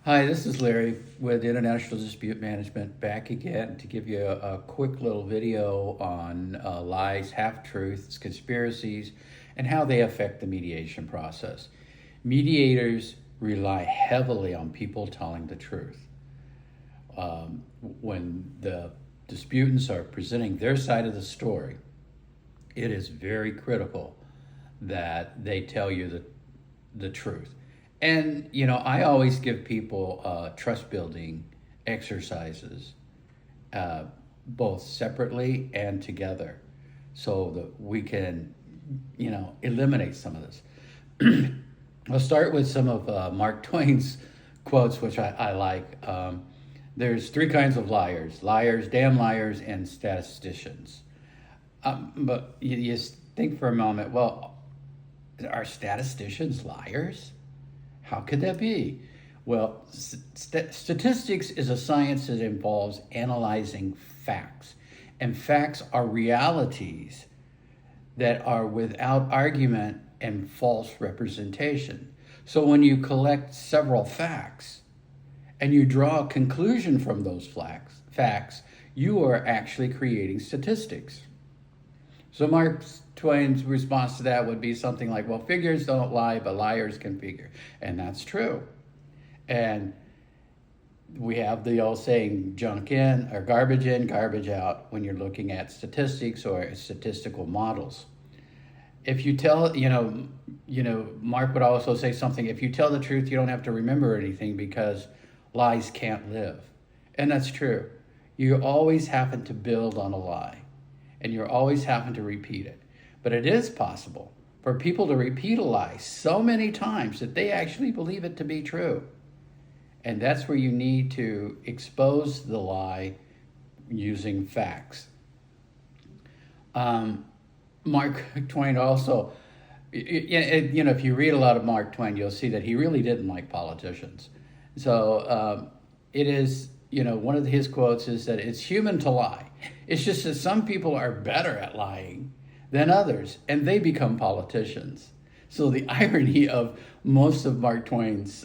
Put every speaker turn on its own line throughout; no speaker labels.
Hi, this is Larry with International Dispute Management back again to give you a quick little video on lies, half-truths, conspiracies, and how they affect the mediation process. Mediators rely heavily on people telling the truth. When the disputants are presenting their side of the story, it is very critical that they tell you the truth. And, I always give people trust building exercises, uh, both separately and together, so that we can, eliminate some of this. I'll start with some of Mark Twain's quotes, which I like. There's three kinds of liars, damn liars, and statisticians. But you think for a moment, well, are statisticians liars? How could that be? Well, statistics is a science that involves analyzing facts, and facts are realities that are without argument and false representation. So when you collect several facts and you draw a conclusion from those facts, you are actually creating statistics. So Mark Twain's response to that would be something like, well, figures don't lie, but liars can figure. And that's true. And we have the old saying, junk in or garbage in, garbage out when you're looking at statistics or statistical models. If you tell, Mark would also say something, if you tell the truth, you don't have to remember anything because lies can't live. And that's true. You always happen to build on a lie, and you're always having to repeat it. But it is possible for people to repeat a lie so many times that they actually believe it to be true. And that's where you need to expose the lie using facts. Mark Twain also, if you read a lot of Mark Twain, you'll see that he really didn't like politicians. So it is, one of his quotes is that it's human to lie. It's just that some people are better at lying than others, and they become politicians. So the irony of most of Mark Twain's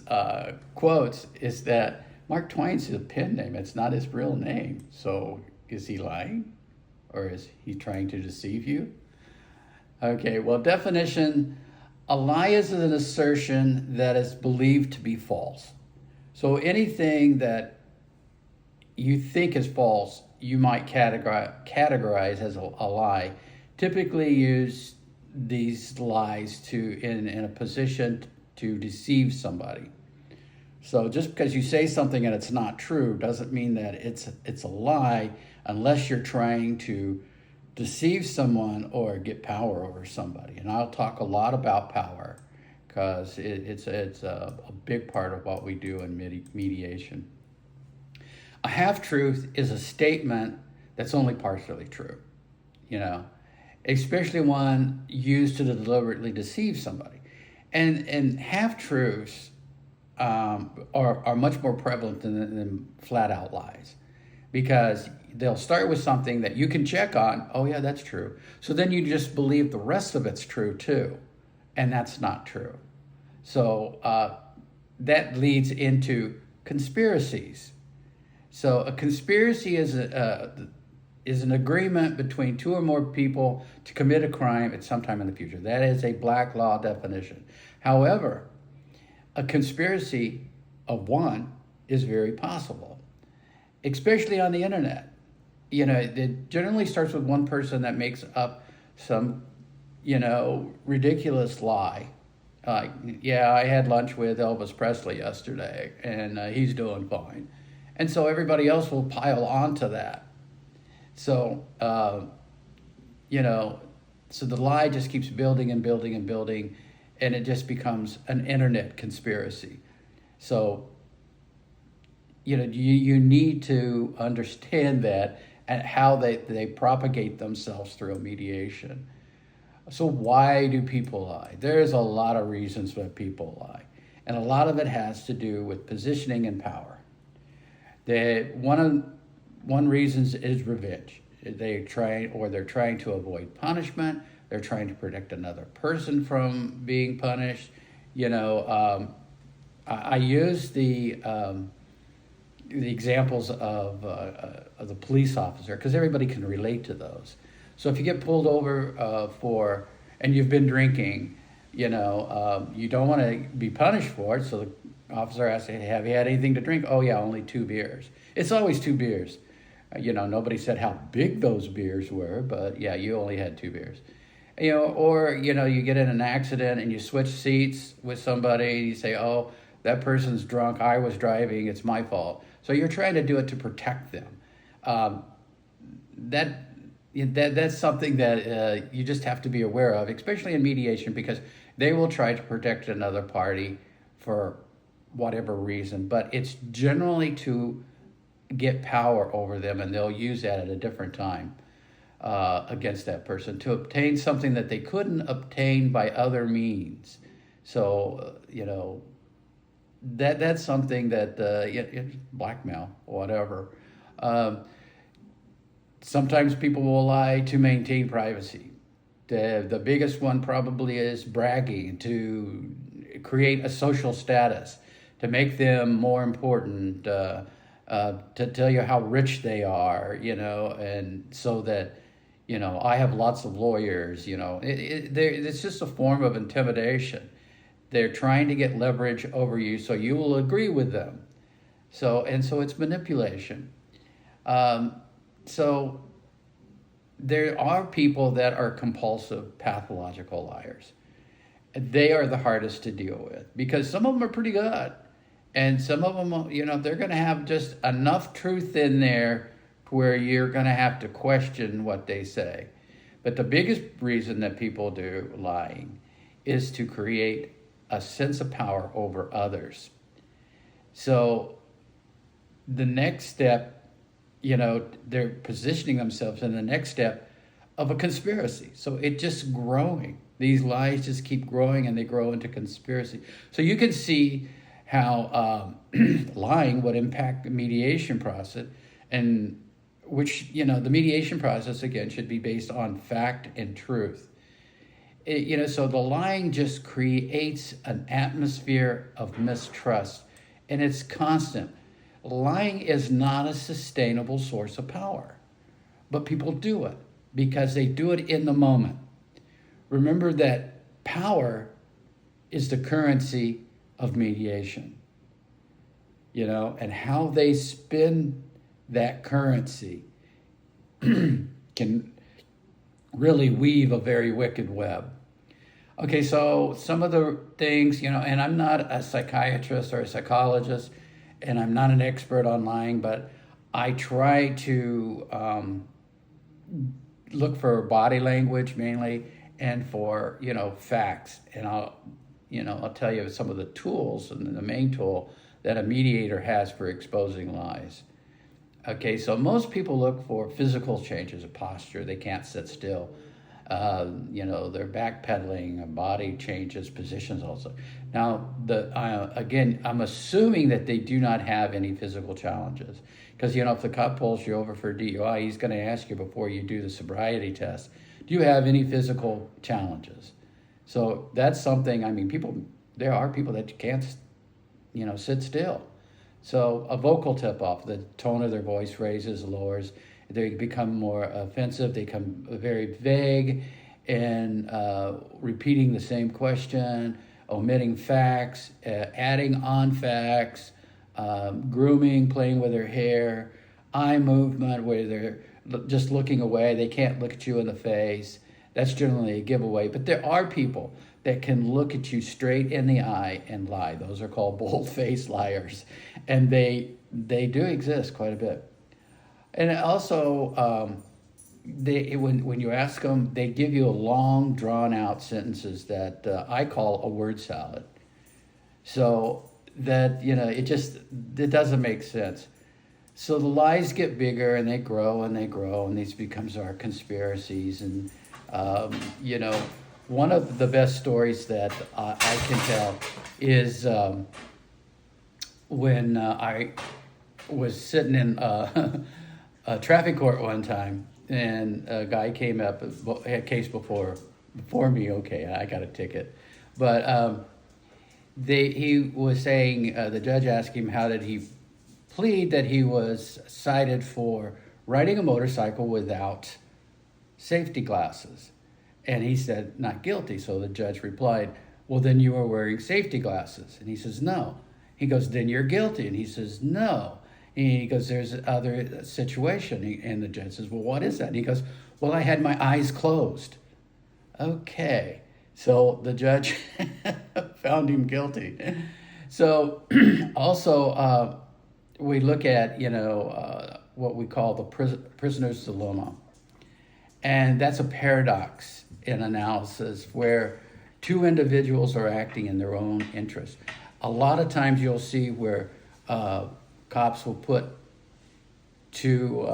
quotes is that Mark Twain's a pen name. It's not his real name. So is he lying? Or is he trying to deceive you? Okay, well, definition, a lie is an assertion that is believed to be false. So anything that you think is false, you might categorize as a lie. Typically use these lies to in a position to deceive somebody. So just because you say something and it's not true doesn't mean that it's a lie unless you're trying to deceive someone or get power over somebody. And I'll talk a lot about power because it's a big part of what we do in mediation. A half-truth is a statement that's only partially true, especially one used to deliberately deceive somebody. And half-truths are much more prevalent than flat-out lies, because they'll start with something that you can check on. Oh, yeah, that's true. So then you just believe the rest of it's true, too. And that's not true. So that leads into conspiracies. So a conspiracy is an agreement between two or more people to commit a crime at some time in the future. That is a black law definition. However, a conspiracy of one is very possible, especially on the internet. It generally starts with one person that makes up some, ridiculous lie. Like, yeah, I had lunch with Elvis Presley yesterday, and he's doing fine. And so everybody else will pile onto that. So, so the lie just keeps building and building and building, and it just becomes an internet conspiracy. So, you need to understand that and how they propagate themselves through a mediation. So why do people lie? There's a lot of reasons why people lie. And a lot of it has to do with positioning and power. One reason is revenge. They're trying to avoid punishment. They're trying to protect another person from being punished. I use the examples of the police officer because everybody can relate to those. So if you get pulled over and you've been drinking, you don't want to be punished for it. So the officer asks, "Hey, have you had anything to drink?" "Oh yeah, only 2 beers." It's always 2 beers. Nobody said how big those beers were, but yeah, you only had 2 beers. Or you get in an accident and you switch seats with somebody and you say, "Oh, that person's drunk, I was driving, it's my fault." So you're trying to do it to protect them. Um, that's something that you just have to be aware of, especially in mediation, because they will try to protect another party for whatever reason, but it's generally to get power over them, and they'll use that at a different time against that person to obtain something that they couldn't obtain by other means. So, that's something that blackmail, whatever. Um, Sometimes people will lie to maintain privacy. The biggest one probably is bragging to create a social status, to make them more important, to tell you how rich they are, and so that, I have lots of lawyers, it's just a form of intimidation. They're trying to get leverage over you so you will agree with them. So it's manipulation. So there are people that are compulsive, pathological liars. They are the hardest to deal with because some of them are pretty good. And some of them, they're going to have just enough truth in there where you're going to have to question what they say. But the biggest reason that people do lying is to create a sense of power over others. So the next step, they're positioning themselves in the next step of a conspiracy. So it's just growing. These lies just keep growing and they grow into conspiracy. So you can see how lying would impact the mediation process, and which, the mediation process, again, should be based on fact and truth. So the lying just creates an atmosphere of mistrust, and it's constant. Lying is not a sustainable source of power, but people do it because they do it in the moment. Remember that power is the currency of mediation, and how they spin that currency can really weave a very wicked web. Okay, so some of the things, and I'm not a psychiatrist or a psychologist, and I'm not an expert on lying, but I try to look for body language mainly and for, facts. And I'll tell you some of the tools, and the main tool that a mediator has for exposing lies. Okay, so most people look for physical changes of posture. They can't sit still. They're backpedaling, body changes, positions also. Now, again, I'm assuming that they do not have any physical challenges. Because, if the cop pulls you over for DUI, he's going to ask you before you do the sobriety test, do you have any physical challenges? So that's something, there are people that can't, sit still. So a vocal tip-off, the tone of their voice raises, lowers. They become more offensive. They become very vague and repeating the same question, omitting facts, adding on facts, grooming, playing with their hair, eye movement where they're just looking away. They can't look at you in the face. That's generally a giveaway. But there are people that can look at you straight in the eye and lie. Those are called bold-faced liars. And they do exist quite a bit. And also, when you ask them, they give you a long, drawn-out sentences that I call a word salad. So that, it doesn't make sense. So the lies get bigger and they grow, and these becomes our conspiracies. And, one of the best stories that I can tell is when I was sitting in a traffic court one time, and a guy came up, had a case before me. Okay, I got a ticket, but he was saying, the judge asked him how did he plead that he was cited for riding a motorcycle without safety glasses. And he said, not guilty. So the judge replied, well, then you were wearing safety glasses. And he says, no. He goes, then you're guilty. And he says, no. And he goes, there's other situation. And the judge says, well, what is that? And he goes, well, I had my eyes closed. Okay. So the judge found him guilty. So also, we look at, what we call the prisoner's dilemma. And that's a paradox in analysis where two individuals are acting in their own interest. A lot of times you'll see where cops will put two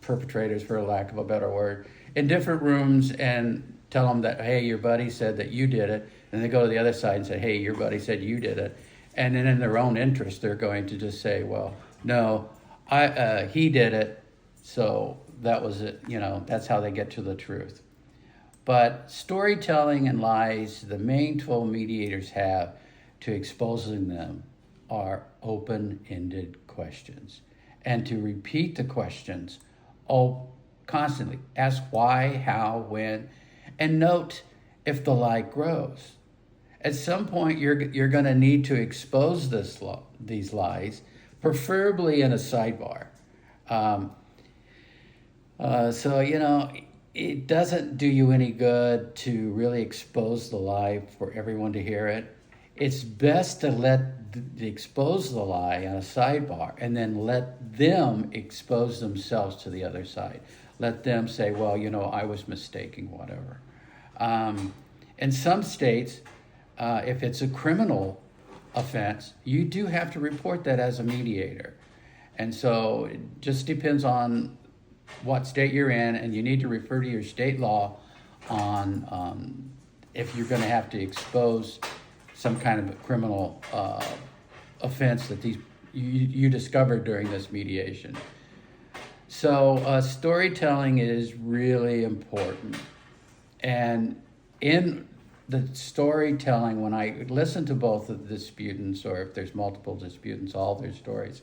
perpetrators, for lack of a better word, in different rooms and tell them that, hey, your buddy said that you did it. And they go to the other side and say, hey, your buddy said you did it. And then in their own interest, they're going to just say, well, no, he did it. So that was it. That's how they get to the truth. But storytelling and lies, the main tool mediators have to exposing them are open-ended questions. And to repeat the questions constantly. Ask why, how, when, and note if the lie grows. At some point, you're going to need to expose these lies, preferably in a sidebar. It doesn't do you any good to really expose the lie for everyone to hear it. It's best to expose the lie on a sidebar and then let them expose themselves to the other side. Let them say, well, I was mistaken, whatever. In some states, if it's a criminal offense, you do have to report that as a mediator. And so it just depends on what state you're in, and you need to refer to your state law on if you're going to have to expose some kind of a criminal offense that you discovered during this mediation. So storytelling is really important. And in the storytelling, when I listen to both of the disputants, or if there's multiple disputants, all their stories,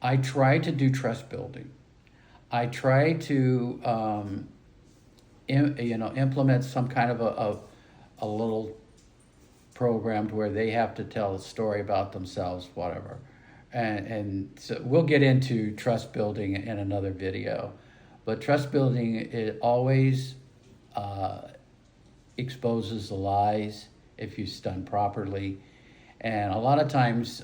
I try to do trust building. I try to implement some kind of a little program to where they have to tell a story about themselves, whatever. And so we'll get into trust building in another video. But trust building, it always exposes the lies if it's done properly. And a lot of times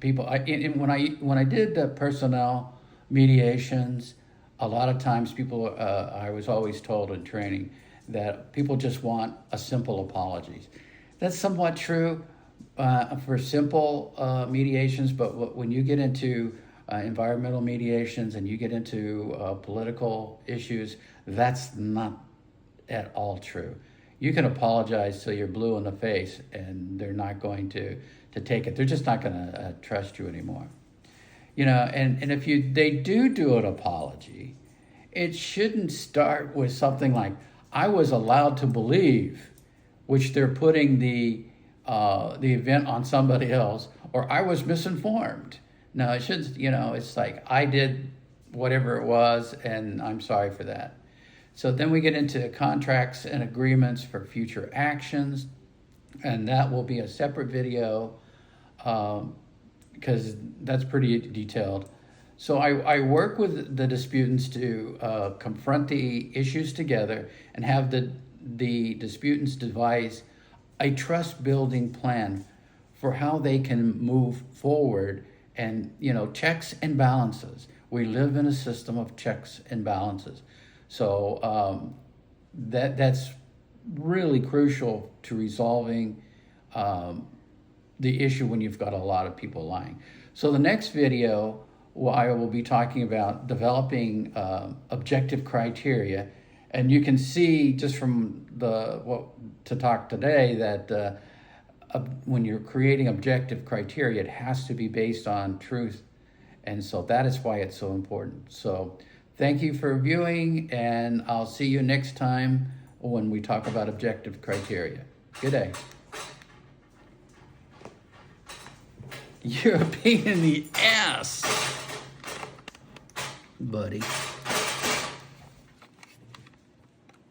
people, when I did personnel mediations, a lot of times people, I was always told in training that people just want a simple apology. That's somewhat true for simple mediations, but when you get into environmental mediations and you get into political issues, that's not at all true. You can apologize till you're blue in the face and they're not going to take it. They're just not going to trust you anymore. And if they do an apology, it shouldn't start with something like, I was allowed to believe, which they're putting the event on somebody else, or I was misinformed. No, it shouldn't, it's like, I did whatever it was, and I'm sorry for that. So then we get into contracts and agreements for future actions, and that will be a separate video, because that's pretty detailed. So I work with the disputants to confront the issues together and have the disputants devise a trust-building plan for how they can move forward and, checks and balances. We live in a system of checks and balances. So that's really crucial to resolving the issue when you've got a lot of people lying. So the next video, I will be talking about developing objective criteria. And you can see just from to talk today that when you're creating objective criteria, it has to be based on truth. And so that is why it's so important. So thank you for viewing, and I'll see you next time when we talk about objective criteria. Good day. You're a pain in the ass, buddy.